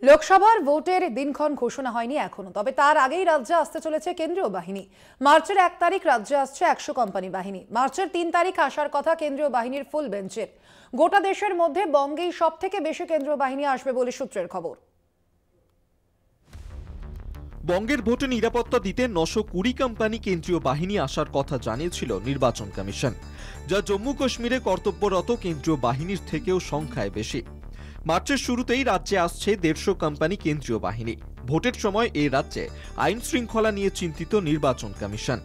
লোকসভার ভোটের দিনক্ষণ ঘোষণা হয়নি এখনো, তবে তার আগেই রাজ্যে আসতে চলেছে কেন্দ্রীয় বাহিনী। মার্চের 1 তারিখ রাজ্যে আসছে 100 কোম্পানি বাহিনী। মার্চের 3 তারিখ আসার কথা কেন্দ্রীয় বাহিনীর ফুল বেঞ্চের। গোটা দেশের মধ্যে বঙ্গেই সবথেকে বেশি কেন্দ্রীয় বাহিনী আসবে বলে সূত্রের খবর। বঙ্গের ভোটে নিরাপত্তা দিতে 920 কোম্পানি কেন্দ্রীয় বাহিনী আসার কথা জানিয়েছিল নির্বাচন কমিশন, যা জম্মু কাশ্মীরে কর্তব্যরত কেন্দ্রীয় বাহিনীর থেকেও সংখ্যায় বেশি। মার্চের শুরুতেই রাজ্যে আসছে 150 কোম্পানি কেন্দ্রীয় বাহিনী। ভোটের সময় এই রাজ্যে আইন শৃঙ্খলা নিয়ে চিন্তিত নির্বাচন কমিশন।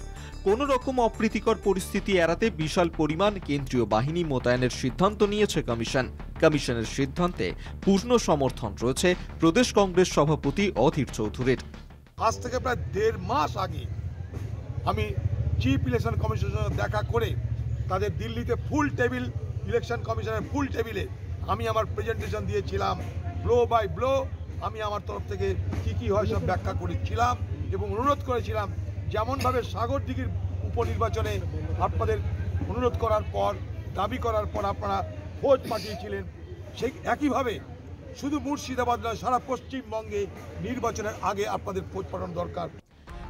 কোন রকম অপ্রীতিকর পরিস্থিতি এড়াতে বিশাল পরিমাণ কেন্দ্রীয় বাহিনী মোতায়েনের সিদ্ধান্ত নিয়েছে কমিশন। কমিশনের সিদ্ধান্তে পূর্ণ সমর্থন রয়েছে প্রদেশ কংগ্রেস সভাপতি অধীর চৌধুরীর। আজ থেকে প্রায় 1.5 মাস আগে আমি চিফ ইলেকশন কমিশনের সঙ্গে দেখা করে তাদের দিল্লিতে ইলেকশন কমিশনের ফুল টেবিলে আমি আমার প্রেজেন্টেশন দিয়েছিলাম। ব্লো বাই ব্লো আমি আমার তরফ থেকে কী হয় সব ব্যাখ্যা করেছিলাম এবং অনুরোধ করেছিলাম যেমনভাবে সাগরদিঘির উপনির্বাচনে আপনাদের অনুরোধ করার পর, দাবি করার পর আপনারা খোঁজ পাঠিয়েছিলেন, সেই একইভাবে শুধু মুর্শিদাবাদ নয়, সারা পশ্চিমবঙ্গে নির্বাচনের আগে আপনাদের খোঁজ পাঠানো দরকার।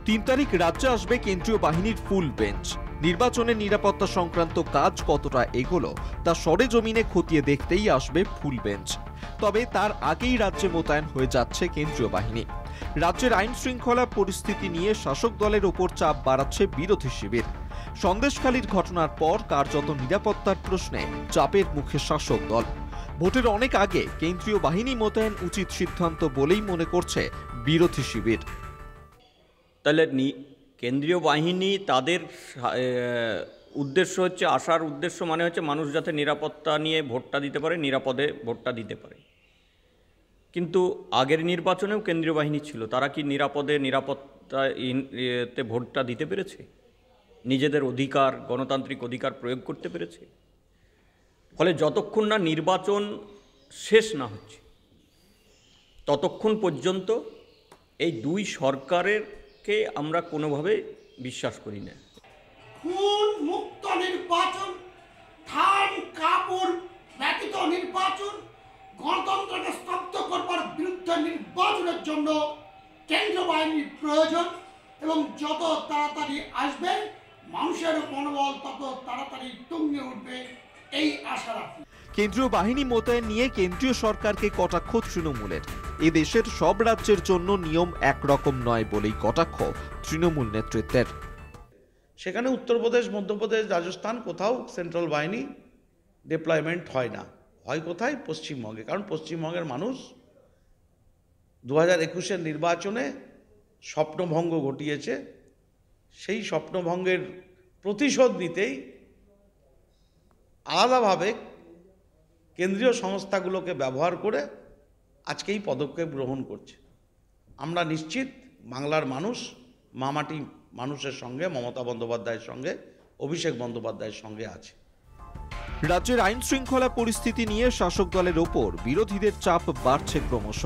3 তারিখ রাজ্যে আসবে কেন্দ্রীয় বাহিনীর ফুল বেঞ্চ। নির্বাচনের নিরাপত্তা সংক্রান্ত কাজ কতটা এগোলো তা সরেজমিনে খতিয়ে দেখতেই আসবে ফুল বেঞ্চ। তবে তার আগেই রাজ্যে মোতায়েন হয়ে যাচ্ছে কেন্দ্রীয় বাহিনী। রাজ্যের আইন শৃঙ্খলা পরিস্থিতি নিয়ে শাসক দলের ওপর চাপ বাড়াচ্ছে বিরোধী শিবির। সন্দেশখালীর ঘটনার পর কার্যত নিরাপত্তার প্রশ্নে চাপের মুখে শাসক দল। ভোটের অনেক আগে কেন্দ্রীয় বাহিনী মোতায়েন উচিত সিদ্ধান্ত বলেই মনে করছে বিরোধী শিবির। তাহলে কেন্দ্রীয় বাহিনী তাদের উদ্দেশ্য হচ্ছে, আসার উদ্দেশ্য মানে হচ্ছে মানুষ যাতে নিরাপত্তা নিয়ে ভোটটা দিতে পারে, নিরাপদে ভোটটা দিতে পারে। কিন্তু আগের নির্বাচনেও কেন্দ্রীয় বাহিনী ছিল, তারা কি নিরাপত্তাতে ভোটটা দিতে পেরেছে? নিজেদের অধিকার, গণতান্ত্রিক অধিকার প্রয়োগ করতে পেরেছে? ফলে যতক্ষণ না নির্বাচন শেষ না হচ্ছে ততক্ষণ পর্যন্ত এই দুই সরকারকে আমরা কোনোভাবে বিশ্বাস করি না। খুন মুক্ত নির্বাচন, ধান কাপড় ব্যতীত নির্বাচন, গণতন্ত্রকে স্তব্ধ করবার বিরুদ্ধে নির্বাচনের জন্য কেন্দ্রীয় বাহিনীর প্রয়োজন এবং যত তাড়াতাড়ি আসবে মানুষের মনোবল তত তাড়াতাড়ি তুঙ্গে উঠবে, এই আশা রাখি। কেন্দ্রীয় বাহিনী মোতায়েন নিয়ে কেন্দ্রীয় সরকারকে কটাক্ষ তৃণমূলের। এ দেশের সব রাজ্যের জন্য নিয়ম একরকম নয় বলেই কটাক্ষ তৃণমূল নেতৃত্বের। সেখানে উত্তরপ্রদেশ, মধ্যপ্রদেশ, রাজস্থান কোথাও সেন্ট্রাল বাহিনী ডিপ্লয়মেন্ট হয় না, হয় কোথায়? পশ্চিমবঙ্গে। কারণ পশ্চিমবঙ্গের মানুষ 2021-এর নির্বাচনে স্বপ্নভঙ্গ ঘটিয়েছে। সেই স্বপ্নভঙ্গের প্রতিশোধ নিতেই আলাদাভাবে কেন্দ্রীয় সংস্থাগুলোকে ব্যবহার করে আজকে এই পদক্ষেপ গ্রহণ করছে। আমরা নিশ্চিত বাংলার মানুষ মামাটি মানুষের সঙ্গে, মমতা বন্দ্যোপাধ্যায়ের সঙ্গে, অভিষেক বন্দ্যোপাধ্যায়ের সঙ্গে আছে। রাজ্যের আইন শৃঙ্খলা পরিস্থিতি নিয়ে শাসক দলের ওপর বিরোধীদের চাপ বাড়ছে ক্রমশ।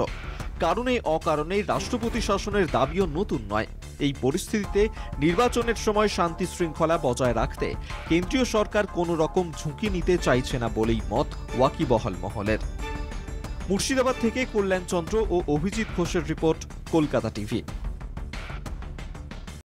কারণে অকারণে রাষ্ট্রপতি শাসনের দাবিও নতুন নয়। এই পরিস্থিতিতে নির্বাচনের সময় শান্তি শৃঙ্খলা বজায় রাখতে কেন্দ্রীয় সরকার কোনো রকম ঝুঁকি নিতে চাইছে না বলেই মত ওয়াকিবহাল মহলের। মুর্শিদাবাদ থেকে কল্যাণ চন্দ্র ও অভিজিৎ ঘোষের রিপোর্ট, কলকাতা টিভি।